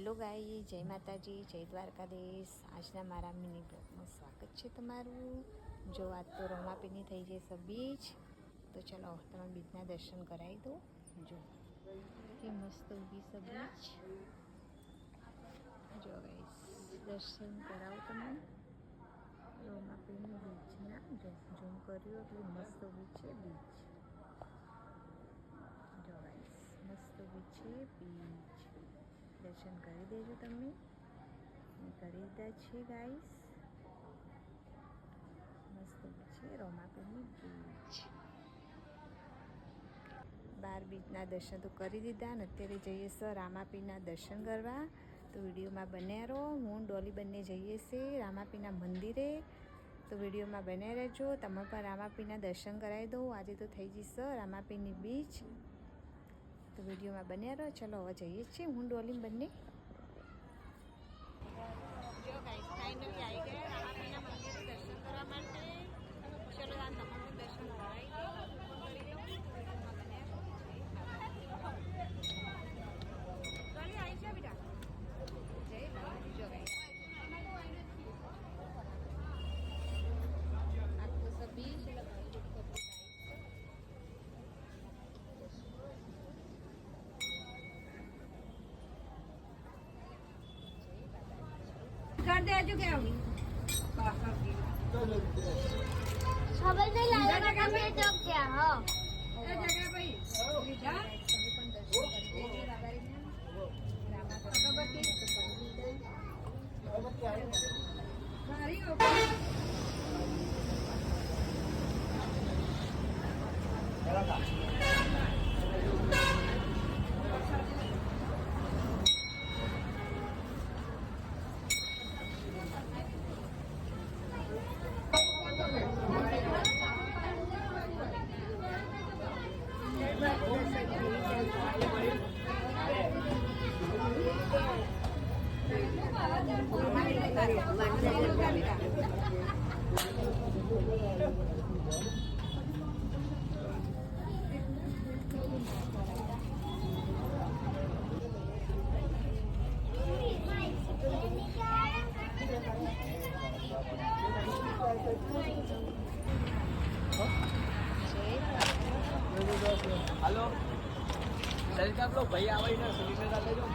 Hello ગાઈ, જય માતાજી, જય દ્વારકાધીશ. આજના મારા મિની બ્લોગમાં સ્વાગત છે તમારું. જો આજ તો રમાપીની થઈ જશે બીચ, તો ચલો તમે બીચના દર્શન કરાવી દો. જો કે મસ્ત ઊભી છે બીચ. જો ગાઈસ દર્શન કરાવો તમે રમાપીની બીચના. જો ઝૂમ કર્યું એટલે મસ્ત ઊભી છે બીચ. જો ગાઈસ મસ્ત ઊભી છે બીચ. દર્શન કરી દેજો તમે. કરી દીધા છે ગાઈસ. મસ્ત છે રમાપીની બીચ. બાર બીચના દર્શન તો કરી દીધા ને અત્યારે જઈએ છીએ રામાપીના દર્શન કરવા. તો વિડીયોમાં બન્યા રહો. હું ડોલી બંને જઈએ છીએ રામાપીના મંદિરે. તો વિડીયોમાં બન્યા રહેજો. તમે પણ રામાપીના દર્શન કરાવી દો. આજે તો થઈ જશે રામાપીની બીચ. તો વિડીયોમાં બન્યા રહો. ચલો હવે જઈએ છીએ હું ડોલી બંને. જો ગાઈસ ફાઇનલી આવી ગયા રામાપીના મંદિરે દર્શન કરવા માટે. ચલો આ તમારું દર્શન કરાવી દો. કરી લો વિડીયોમાં બન્યા રહો. ડોલી આવી છે બેટા. જય બાબાજી. જો ગાઈસ આખું સબી છે. कर दे जो क्या हुई खबर नहीं लाया का मैं तो क्या हो ए जगह भाई जा सभी पण दर्शन करते हैं रामा अगरबत्ती मारी ओके हेलो सेल्फी आप लोग भैया आवाई ना सिलेंडर डाल दो